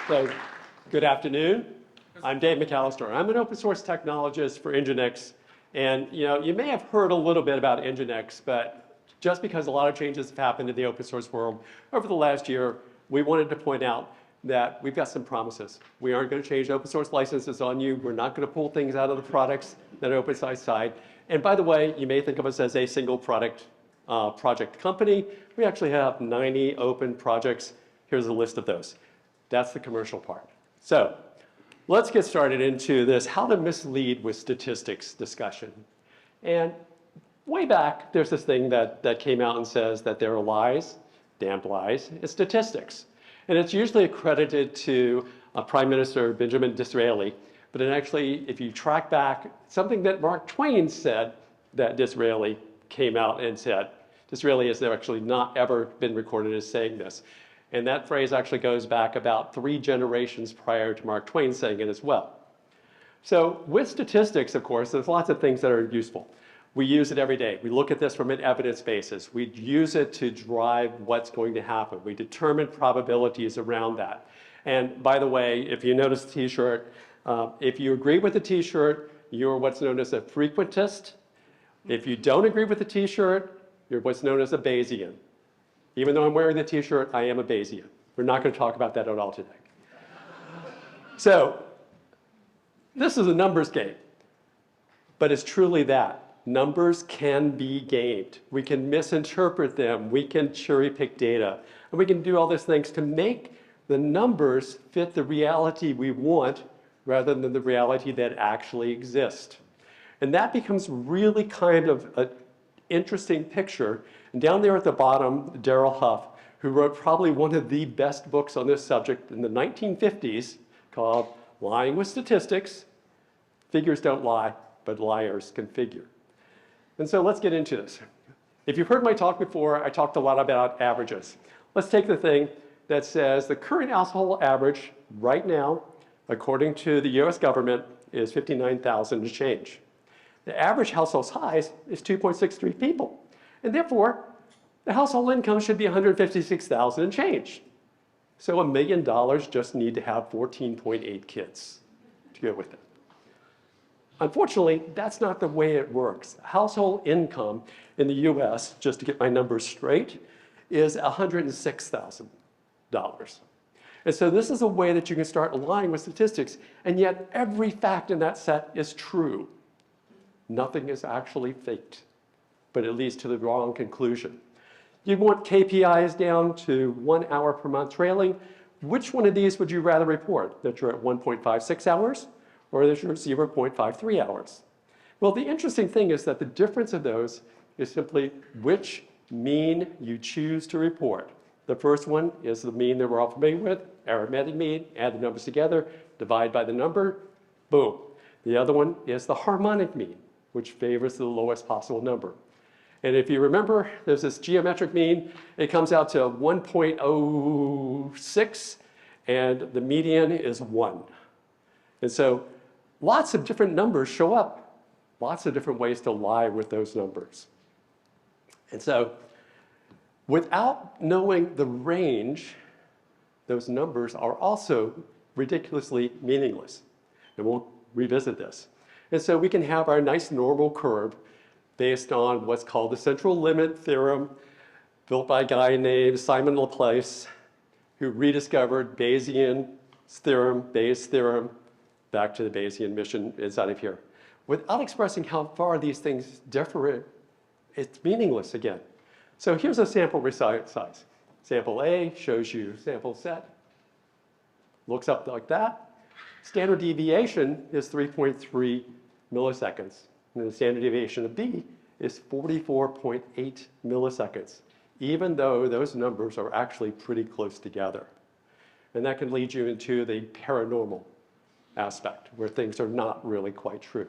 So, good afternoon. I'm Dave McAllister. I'm an open source technologist for Nginx. And you may have heard a little bit about Nginx, but just because a lot of changes have happened in the open source world over the last year, we wanted to point out that we've got some promises. We aren't going to change open source licenses on you. We're not going to pull things out of the products that are open source side. And by the way, you may think of us as a single project company. We actually have 90 open projects. Here's a list of those. That's the commercial part. So let's get started into this how to mislead with statistics discussion. And way back, there's this thing that came out and says that there are lies, damned lies, and statistics. And it's usually accredited to Prime Minister Benjamin Disraeli. But it actually, if you track back, something that Mark Twain said that Disraeli came out and said. Disraeli has actually not ever been recorded as saying this. And that phrase actually goes back about 3 generations prior to Mark Twain saying it as well. So with statistics, of course, there's lots of things that are useful. We use it every day. We look at this from an evidence basis. We use it to drive what's going to happen. We determine probabilities around that. And by the way, if you notice the t-shirt, if you agree with the t-shirt, you're what's known as a frequentist. If you don't agree with the t-shirt, you're what's known as a Bayesian. Even though I'm wearing the t-shirt, I am a Bayesian. We're not going to talk about that at all today. So this is a numbers game, but it's truly that. Numbers can be gamed. We can misinterpret them. We can cherry pick data. And we can do all these things to make the numbers fit the reality we want rather than the reality that actually exists. And that becomes really kind of an interesting picture. And down there at the bottom, Darrell Huff, who wrote probably one of the best books on this subject in the 1950s called Lying with Statistics. Figures don't lie, but liars can figure. And so let's get into this. If you've heard my talk before, I talked a lot about averages. Let's take the thing that says the current household average right now, according to the US government, is 59,000 and change. The average household size is 2.63 people. And therefore, the household income should be 156,000 and change. So $1 million just need to have 14.8 kids to go with it. Unfortunately, that's not the way it works. Household income in the US, just to get my numbers straight, is $106,000. And so this is a way that you can start lying with statistics, and yet every fact in that set is true. Nothing is actually faked, but it leads to the wrong conclusion. You want KPIs down to 1 hour per month trailing. Which one of these would you rather report? That you're at 1.56 hours or that you're 0.53 hours? Well, the interesting thing is that the difference of those is simply which mean you choose to report. The first one is the mean that we're all familiar with, arithmetic mean, add the numbers together, divide by the number, boom. The other one is the harmonic mean, which favors the lowest possible number. And if you remember, there's this geometric mean. It comes out to 1.06, and the median is 1. And so lots of different numbers show up, lots of different ways to lie with those numbers. And so without knowing the range, those numbers are also ridiculously meaningless. And we'll revisit this. And so we can have our nice normal curve based on what's called the central limit theorem, built by a guy named Simon Laplace, who rediscovered Bayesian theorem, Bayes' theorem, back to the Bayesian mission inside of here. Without expressing how far these things differ, it's meaningless again. So here's a sample size. Sample A shows you sample set. Looks up like that. Standard deviation is 3.3 milliseconds. And the standard deviation of B is 44.8 milliseconds, even though those numbers are actually pretty close together. And that can lead you into the paranormal aspect, where things are not really quite true.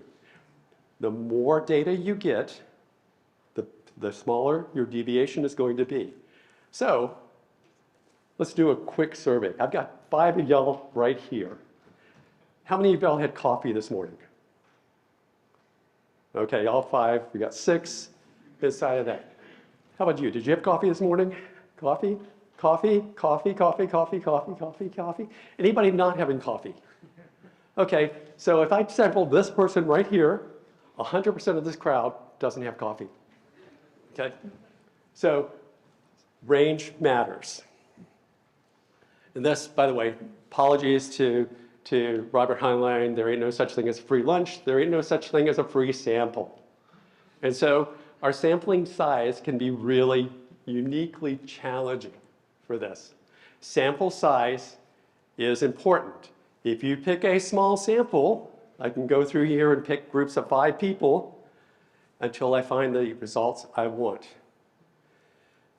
The more data you get, the smaller your deviation is going to be. So let's do a quick survey. I've got 5 of y'all right here. How many of y'all had coffee this morning? Okay, all 5. We got 6 inside of that. How about you? Did you have coffee this morning? Coffee? Coffee, coffee, coffee, coffee, coffee, coffee, coffee. Anybody not having coffee? Okay, so if I sample this person right here, 100% of this crowd doesn't have coffee. Okay? So range matters. And this, by the way, apologies to Robert Heinlein, there ain't no such thing as a free lunch, there ain't no such thing as a free sample. And so our sampling size can be really uniquely challenging for this. Sample size is important. If you pick a small sample, I can go through here and pick groups of 5 people until I find the results I want.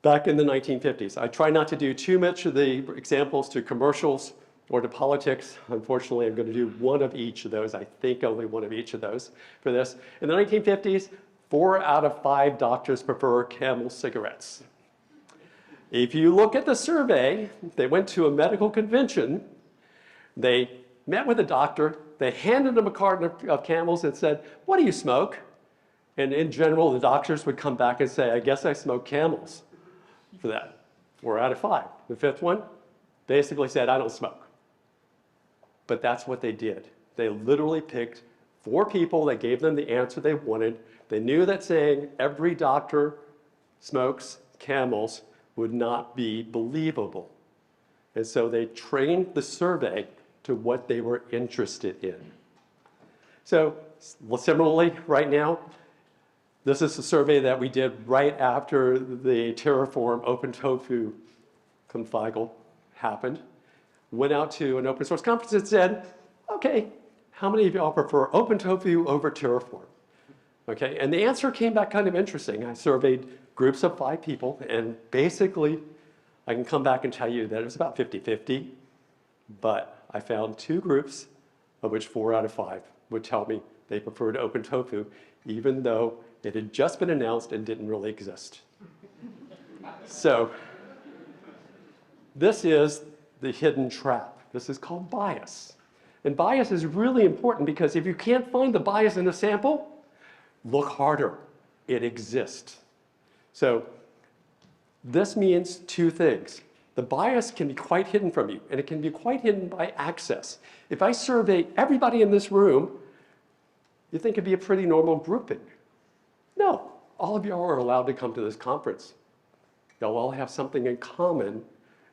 Back in the 1950s, I try not to do too much of the examples to commercials or to politics. Unfortunately, I'm going to do one of each of those. I think only one of each of those for this. In the 1950s, 4 out of 5 doctors prefer Camel cigarettes. If you look at the survey, they went to a medical convention, they met with a doctor, they handed him a carton of Camels and said, "What do you smoke?" And in general, the doctors would come back and say, "I guess I smoke Camels." For that, 4 out of 5. The 5th one basically said, "I don't smoke." But that's what they did. They literally picked 4 people that gave them the answer they wanted. They knew that saying every doctor smokes Camels would not be believable. And so they trained the survey to what they were interested in. So similarly, right now, this is a survey that we did right after the Terraform Open Tofu configure happened. Went out to an open source conference and said, "Okay, how many of y'all prefer Open Tofu over Terraform?" Okay, and the answer came back kind of interesting. I surveyed groups of 5 people, and basically, I can come back and tell you that it was about 50-50, but I found 2 groups, of which 4 out of 5 would tell me they preferred Open Tofu, even though it had just been announced and didn't really exist. So this is the hidden trap. This is called bias. And bias is really important because if you can't find the bias in a sample, look harder. It exists. So this means 2 things. The bias can be quite hidden from you, and it can be quite hidden by access. If I survey everybody in this room, you think it'd be a pretty normal grouping. No, all of y'all are allowed to come to this conference. Y'all all have something in common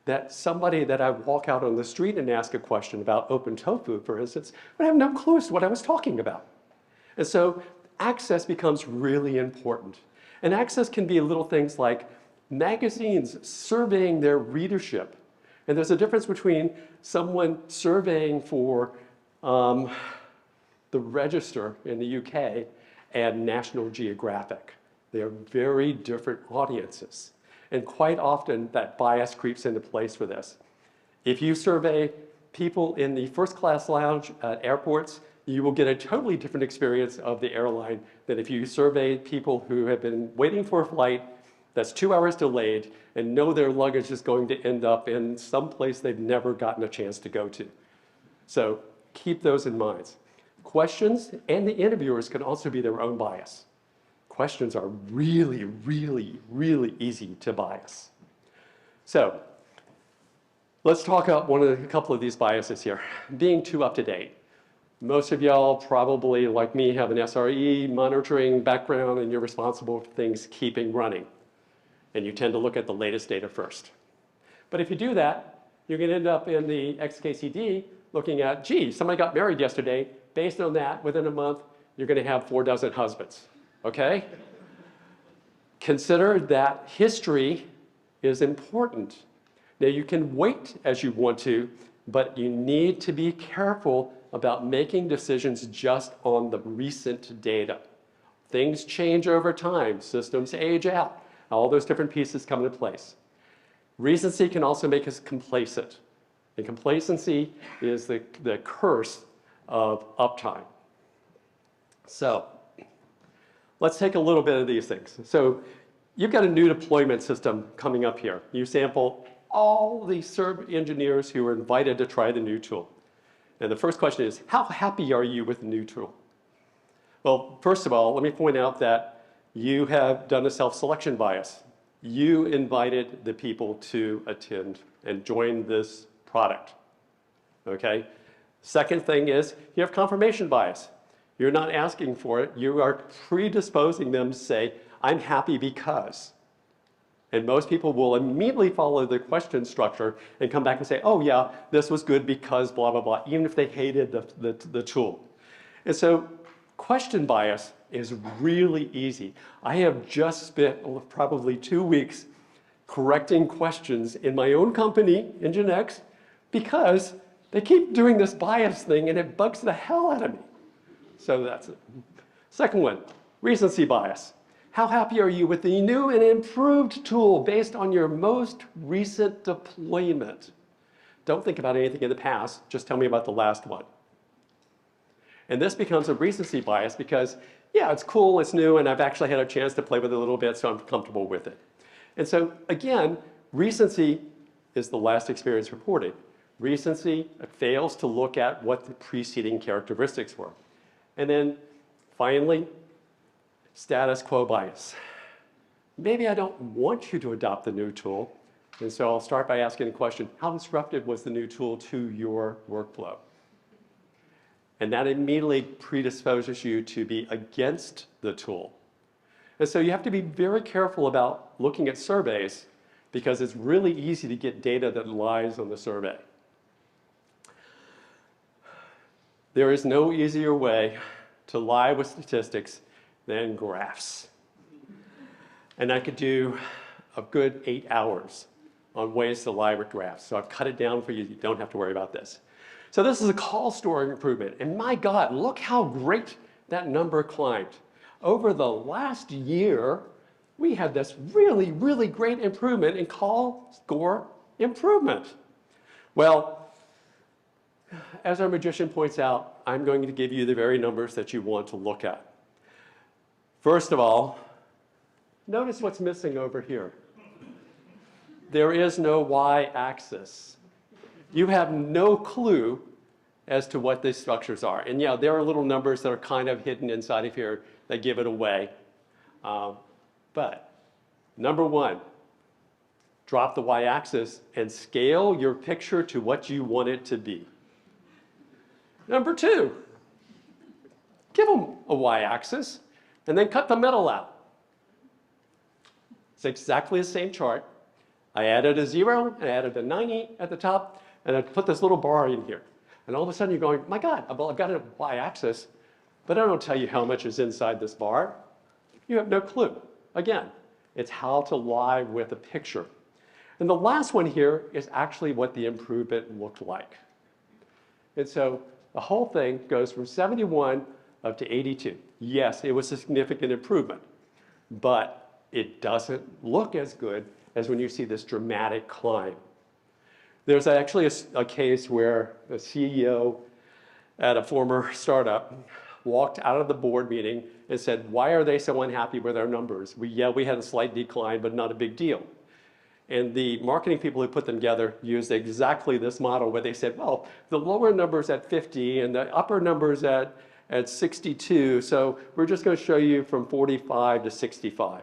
that somebody that I walk out on the street and ask a question about Open Tofu, for instance, would have no clue as to what I was talking about. And so access becomes really important. And access can be little things like magazines surveying their readership. And there's a difference between someone surveying for the Register in the UK and National Geographic. They are very different audiences. And quite often that bias creeps into place for this. If you survey people in the first class lounge at airports, you will get a totally different experience of the airline than if you survey people who have been waiting for a flight that's 2 hours delayed and know their luggage is going to end up in some place they've never gotten a chance to go to. So keep those in mind. Questions and the interviewers can also be their own bias. Questions are really, really, really easy to bias. So let's talk about a couple of these biases here. Being too up to date. Most of y'all probably, like me, have an SRE monitoring background and you're responsible for things keeping running. And you tend to look at the latest data first. But if you do that, you're going to end up in the XKCD looking at, gee, somebody got married yesterday. Based on that, within a month, you're going to have 4 dozen husbands. Okay? Consider that history is important. Now, you can wait as you want to, but you need to be careful about making decisions just on the recent data. Things change over time. Systems age out. All those different pieces come into place. Recency can also make us complacent. And complacency is the curse of uptime. So let's take a little bit of these things. So you've got a new deployment system coming up here. You sample all the server engineers who are invited to try the new tool. And the first question is, how happy are you with the new tool? Well, first of all, let me point out that you have done a self-selection bias. You invited the people to attend and join this product, okay? Second thing is you have confirmation bias. You're not asking for it. You are predisposing them to say, I'm happy because. And most people will immediately follow the question structure and come back and say, oh yeah, this was good because blah, blah, blah, even if they hated the tool. And so question bias is really easy. I have just spent probably 2 weeks correcting questions in my own company, NGINX, because they keep doing this bias thing and it bugs the hell out of me. So that's it. Second one, recency bias. How happy are you with the new and improved tool based on your most recent deployment? Don't think about anything in the past, just tell me about the last one. And this becomes a recency bias because, yeah, it's cool, it's new, and I've actually had a chance to play with it a little bit, so I'm comfortable with it. And so, again, recency is the last experience reported. Recency fails to look at what the preceding characteristics were. And then, finally, status quo bias. Maybe I don't want you to adopt the new tool, and so I'll start by asking the question, how disruptive was the new tool to your workflow? And that immediately predisposes you to be against the tool. And so you have to be very careful about looking at surveys because it's really easy to get data that lies on the survey. There is no easier way to lie with statistics than graphs. And I could do a good 8 hours on ways to lie with graphs. So I've cut it down for you. You don't have to worry about this. So this is a call storing improvement. And my God, look how great that number climbed. Over the last year, we had this really, really great improvement in call score improvement. Well, as our magician points out, I'm going to give you the very numbers that you want to look at. First of all, notice what's missing over here. There is no y-axis. You have no clue as to what these structures are. And yeah, there are little numbers that are kind of hidden inside of here that give it away. But number one, drop the y-axis and scale your picture to what you want it to be. Number two, give them a y-axis and then cut the middle out. It's exactly the same chart. I added a 0, I added a 90 at the top, and I put this little bar in here. And all of a sudden you're going, my God, well, I've got a y-axis, but I don't tell you how much is inside this bar. You have no clue. Again, it's how to lie with a picture. And the last one here is actually what the improvement looked like. And so the whole thing goes from 71 up to 82. Yes, it was a significant improvement, but it doesn't look as good as when you see this dramatic climb. There's actually a case where a CEO at a former startup walked out of the board meeting and said, why are they so unhappy with our numbers? We had a slight decline, but not a big deal. And the marketing people who put them together used exactly this model where they said, well, the lower number's at 50 and the upper number's at 62, so we're just going to show you from 45 to 65.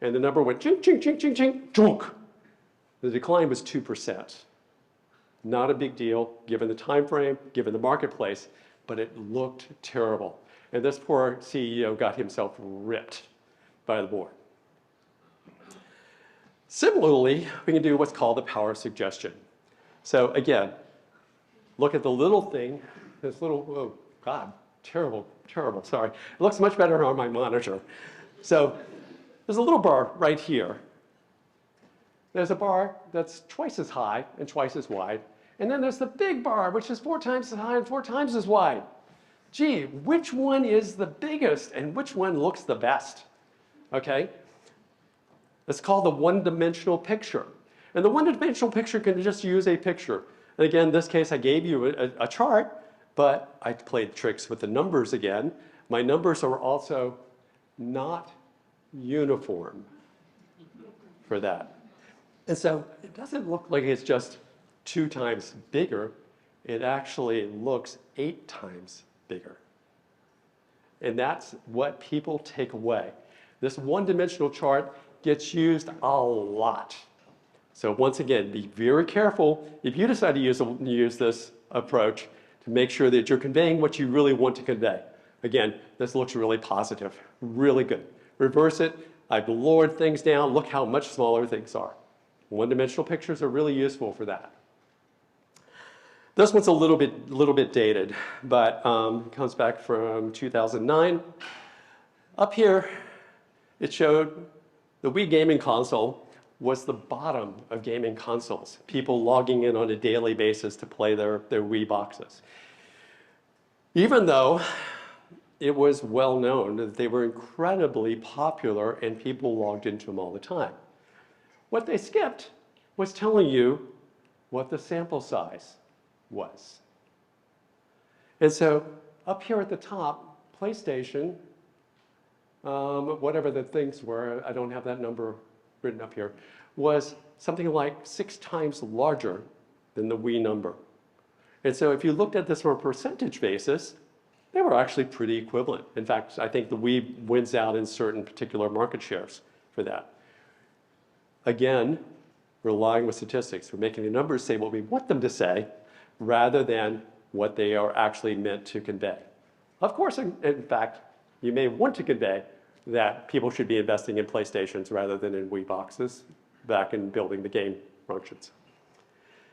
And the number went ching, ching, ching, ching, ching, chunk. The decline was 2%. Not a big deal given the time frame, given the marketplace, but it looked terrible. And this poor CEO got himself ripped by the board. Similarly, we can do what's called the power of suggestion. So again, look at the little thing, this little, oh God, terrible, terrible, sorry. It looks much better on my monitor. So there's a little bar right here. There's a bar that's twice as high and twice as wide. And then there's the big bar, which is 4 times as high and 4 times as wide. Gee, which one is the biggest and which one looks the best? Okay? It's called the one-dimensional picture. And the one-dimensional picture can just use a picture. And again, in this case, I gave you a chart, but I played tricks with the numbers again. My numbers are also not uniform for that. And so it doesn't look like it's just 2 times bigger. It actually looks 8 times bigger. And that's what people take away. This one-dimensional chart gets used a lot. So once again, be very careful if you decide to use this approach to make sure that you're conveying what you really want to convey. Again, this looks really positive, really good. Reverse it. I've lowered things down. Look how much smaller things are. One-dimensional pictures are really useful for that. This one's a little bit dated, but comes back from 2009. Up here, it showed the Wii gaming console was the bottom of gaming consoles. People logging in on a daily basis to play their Wii boxes. Even though it was well known that they were incredibly popular and people logged into them all the time. What they skipped was telling you what the sample size was. And so up here at the top, PlayStation, whatever the things were, I don't have that number written up here, was something like 6 times larger than the Wii number. And so if you looked at this from a percentage basis, they were actually pretty equivalent. In fact, I think the Wii wins out in certain particular market shares for that. Again, relying with statistics. We're making the numbers say what we want them to say rather than what they are actually meant to convey. Of course, in fact, you may want to convey that people should be investing in PlayStations rather than in Wii boxes back in building the game functions.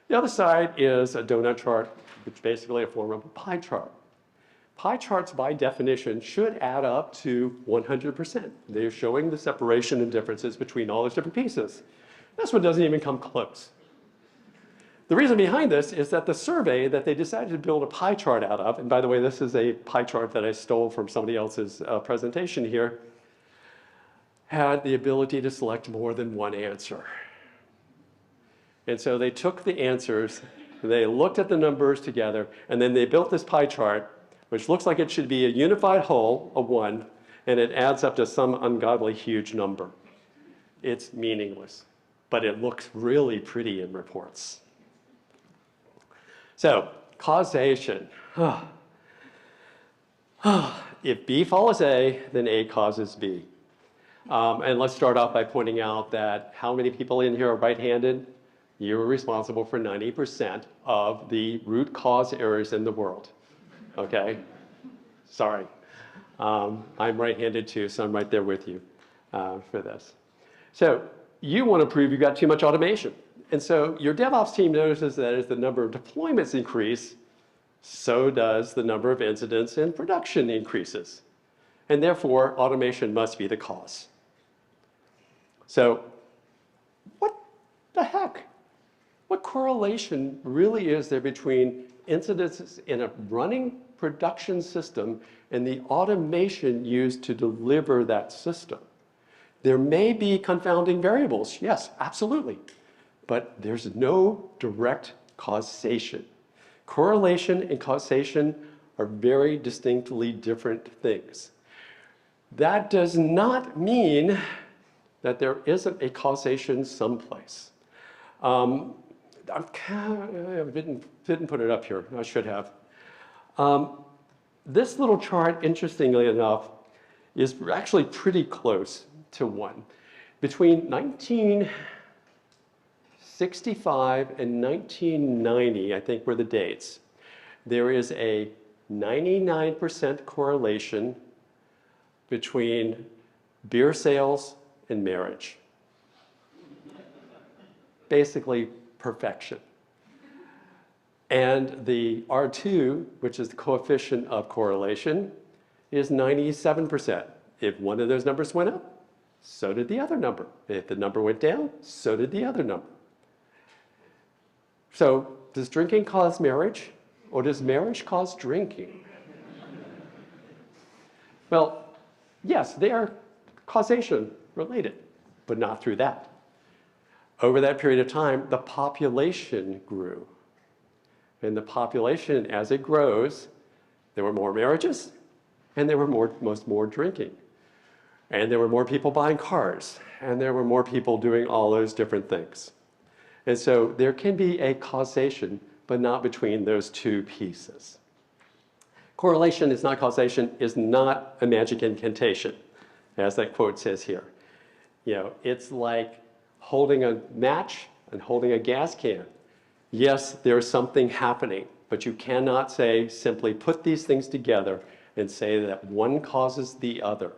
The other side is a donut chart, which is basically a form of a pie chart. Pie charts, by definition, should add up to 100%. They're showing the separation and differences between all those different pieces. This one doesn't even come close. The reason behind this is that the survey that they decided to build a pie chart out of, and by the way, this is a pie chart that I stole from somebody else's presentation here, had the ability to select more than one answer. And so they took the answers, they looked at the numbers together, and then they built this pie chart, which looks like it should be a unified whole of 1, and it adds up to some ungodly huge number. It's meaningless, but it looks really pretty in reports. So, causation. If B follows A, then A causes B. And let's start off by pointing out that how many people in here are right-handed? You're responsible for 90% of the root cause errors in the world. Okay? Sorry. I'm right-handed too, so I'm right there with you for this. So you want to prove you've got too much automation. And so your DevOps team notices that as the number of deployments increase, so does the number of incidents in production increases. And therefore, automation must be the cause. So what the heck? What correlation really is there between incidents in a running production system and the automation used to deliver that system? There may be confounding variables, yes, absolutely, but there's no direct causation. Correlation and causation are very distinctly different things. That does not mean that there isn't a causation someplace. I didn't put it up here, I should have. This little chart, interestingly enough, is actually pretty close to 1. Between 1965 and 1990, I think were the dates, there is a 99% correlation between beer sales and marriage. Basically, perfection. And the R2, which is the coefficient of correlation, is 97%. If one of those numbers went up, so did the other number. If the number went down, so did the other number. So does drinking cause marriage, or does marriage cause drinking? Well, yes, they are causation related, but not through that. Over that period of time, the population grew. And the population, as it grows, there were more marriages, and there were more drinking. And there were more people buying cars, and there were more people doing all those different things. And so there can be a causation, but not between those two pieces. Correlation is not causation, is not a magic incantation, as that quote says here. It's like holding a match and holding a gas can. Yes, there's something happening, but you cannot say simply put these things together and say that one causes the other.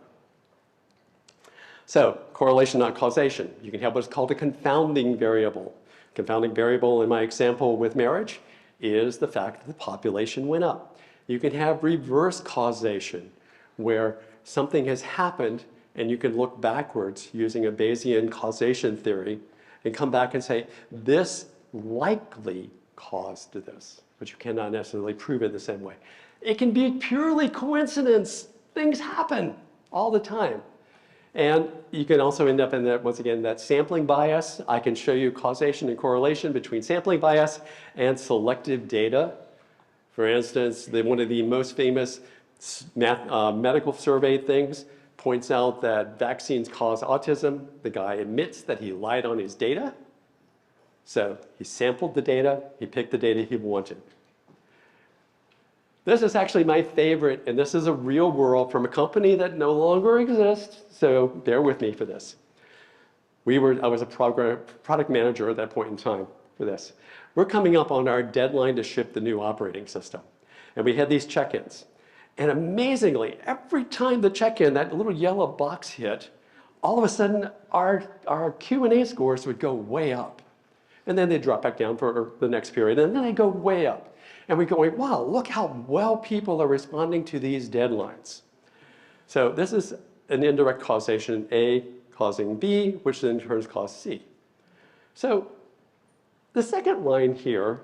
So correlation, not causation. You can have what's called a confounding variable. Confounding variable in my example with marriage is the fact that the population went up. You can have reverse causation, where something has happened and you can look backwards using a Bayesian causation theory and come back and say, this likely caused this, but you cannot necessarily prove it the same way. It can be purely coincidence. Things happen all the time. And you can also end up in that, once again, that sampling bias. I can show you causation and correlation between sampling bias and selective data. For instance, one of the most famous medical survey things points out that vaccines cause autism. The guy admits that he lied on his data. So he sampled the data, he picked the data he wanted. This is actually my favorite, and this is a real world from a company that no longer exists, so bear with me for this. I was a product manager at that point in time for this. We're coming up on our deadline to ship the new operating system, and we had these check-ins. And amazingly, every time the check-in, that little yellow box hit, all of a sudden our Q&A scores would go way up. And then they'd drop back down for the next period, and then they go way up. And we're going, wow, look how well people are responding to these deadlines. So this is an indirect causation, A causing B, which then in turn causes C. So the second line here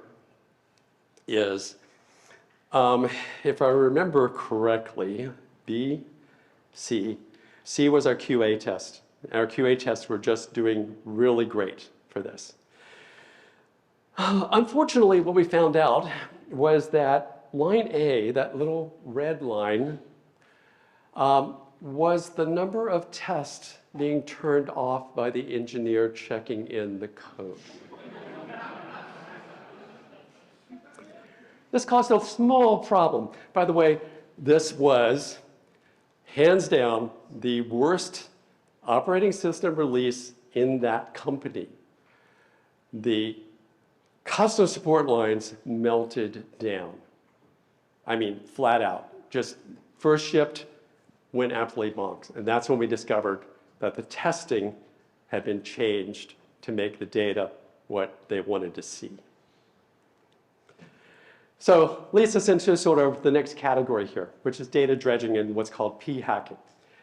is, if I remember correctly, B, C. C was our QA test. Our QA tests were just doing really great for this. Unfortunately, what we found out was that line A, that little red line, was the number of tests being turned off by the engineer checking in the code. This caused a small problem. By the way, this was, hands down, the worst operating system release in that company. The customer support lines melted down. I mean, flat out. Just first shipped, went absolutely bonks. And that's when we discovered that the testing had been changed to make the data what they wanted to see. So leads us into sort of the next category here, which is data dredging and what's called p-hacking.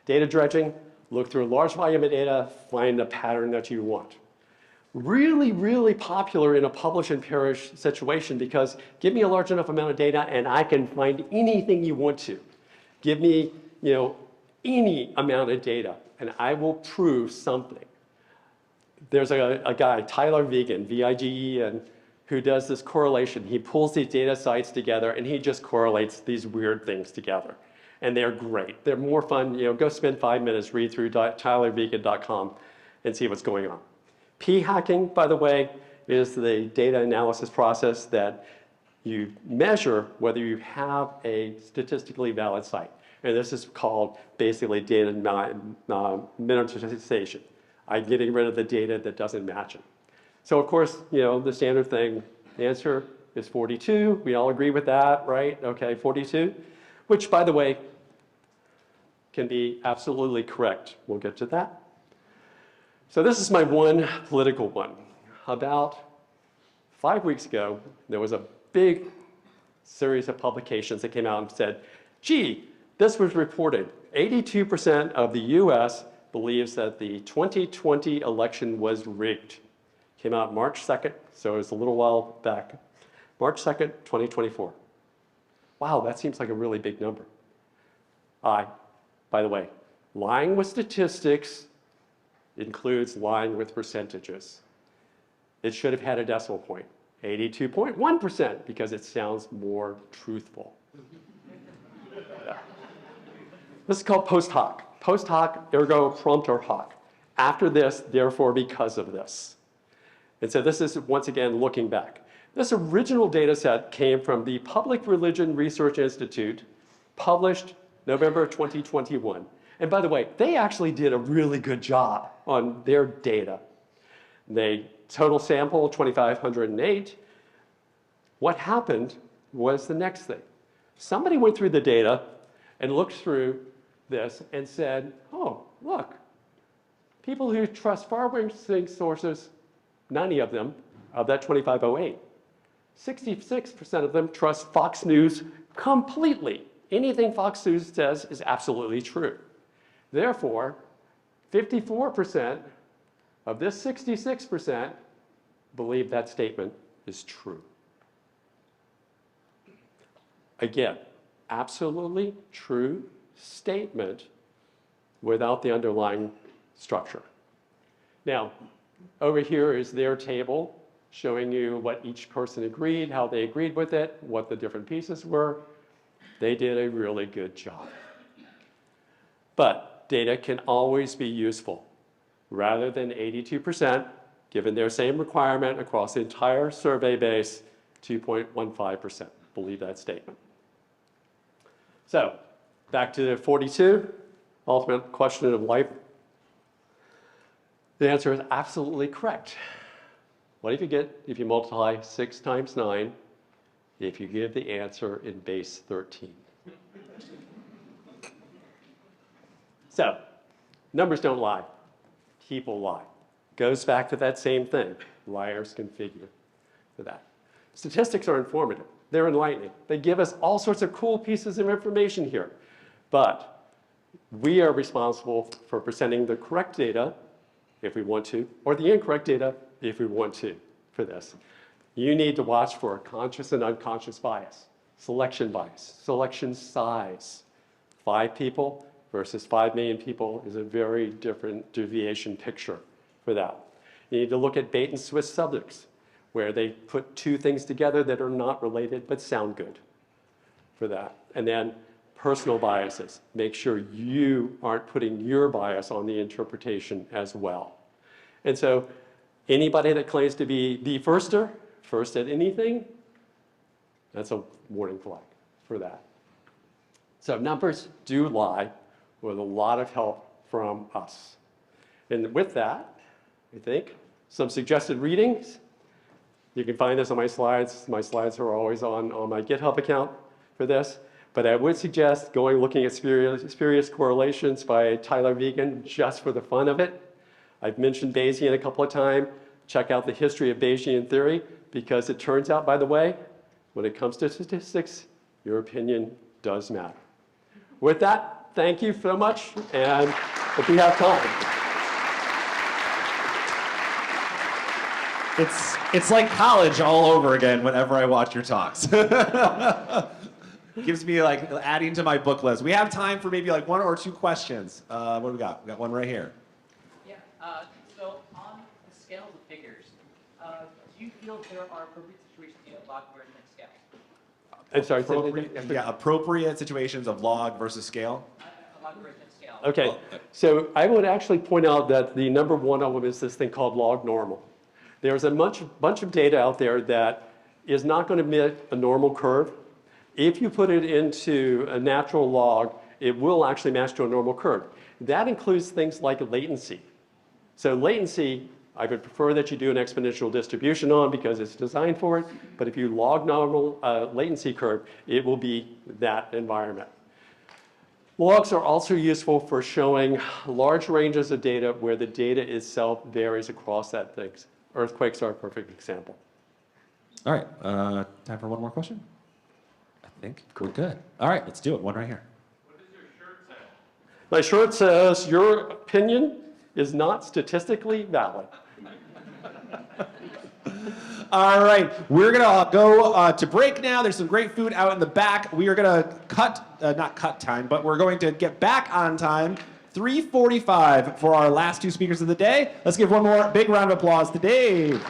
Data dredging, look through a large volume of data, find a pattern that you want. Really, really popular in a publish and perish situation because give me a large enough amount of data and I can find anything you want to. Give me, any amount of data and I will prove something. There's a guy, Tyler Vigen, V-I-G-E-N, who does this correlation. He pulls these data sites together and he just correlates these weird things together. And they're great. They're more fun. Go spend 5 minutes, read through tylervigen.com and see what's going on. P-hacking, by the way, is the data analysis process that you measure whether you have a statistically valid site. And this is called basically data minimization. I'm getting rid of the data that doesn't match it. So of course, the standard thing, the answer is 42. We all agree with that, right? Okay, 42, which by the way, can be absolutely correct. We'll get to that. So this is my one political one. About 5 weeks ago, there was a big series of publications that came out and said, gee, this was reported. 82% of the US believes that the 2020 election was rigged. Came out March 2nd, so it was a little while back. March 2nd, 2024. Wow, that seems like a really big number. By the way, lying with statistics includes lying with percentages. It should have had a decimal point, 82.1%, because it sounds more truthful. Yeah. This is called post hoc. Post hoc, ergo prompter hoc. After this, therefore because of this. And so this is, once again, looking back. This original data set came from the Public Religion Research Institute, published November 2021. And by the way, they actually did a really good job on their data. They total sample 2,508. What happened was the next thing. Somebody went through the data and looked through this and said, oh, look, people who trust far-reaching sources, 90 of them, of that 2,508, 66% of them trust Fox News completely. Anything Fox News says is absolutely true. Therefore, 54% of this 66% believe that statement is true. Again, absolutely true statement without the underlying structure. Now, over here is their table showing you what each person agreed, how they agreed with it, what the different pieces were. They did a really good job. But data can always be useful. Rather than 82%, given their same requirement across the entire survey base, 2.15% believe that statement. So, back to the 42, ultimate question of life. The answer is absolutely correct. What if you get, if you multiply 6 times 9, if you give the answer in base 13? So, numbers don't lie. People lie. Goes back to that same thing. Liars can figure for that. Statistics are informative. They're enlightening. They give us all sorts of cool pieces of information here. But we are responsible for presenting the correct data, if we want to, or the incorrect data, if we want to, for this. You need to watch for conscious and unconscious bias, selection size. 5 people versus 5 million people is a very different deviation picture for that. You need to look at bait and switch subjects, where they put 2 things together that are not related but sound good for that. And then personal biases. Make sure you aren't putting your bias on the interpretation as well. And so anybody that claims to be the first at anything, that's a warning flag for that. So numbers do lie with a lot of help from us. And with that, I think, some suggested readings. You can find this on my slides. My slides are always on my GitHub account for this. But I would suggest looking at spurious correlations by Tyler Vegan just for the fun of it. I've mentioned Bayesian a couple of times. Check out the history of Bayesian theory, because it turns out, by the way, when it comes to statistics, your opinion does matter. With that, thank you so much, and if we have time. It's like college all over again whenever I watch your talks. Gives me like adding to my book list. We have time for maybe like 1 or 2 questions. What do we got? We got one right here. Yeah, so on the scales of figures, do you feel there are appropriate situations to log versus scale? I'm sorry, Yeah, appropriate situations of log versus scale. Logarithmic scale. Okay, so I would actually point out that the number one of them is this thing called log normal. There's a bunch of data out there that is not going to meet a normal curve. If you put it into a natural log, it will actually match to a normal curve. That includes things like latency. So latency, I would prefer that you do an exponential distribution on because it's designed for it. But if you log normal latency curve, it will be that environment. Logs are also useful for showing large ranges of data where the data itself varies across that things. Earthquakes are a perfect example. All right, time for one more question? I think we're good. All right, let's do it. One right here. What does your shirt say? My shirt says, your opinion is not statistically valid. All right, we're gonna go to break now. There's some great food out in the back. We are gonna not cut time, but we're going to get back on time. 3:45 for our last 2 speakers of the day. Let's give one more big round of applause to Dave.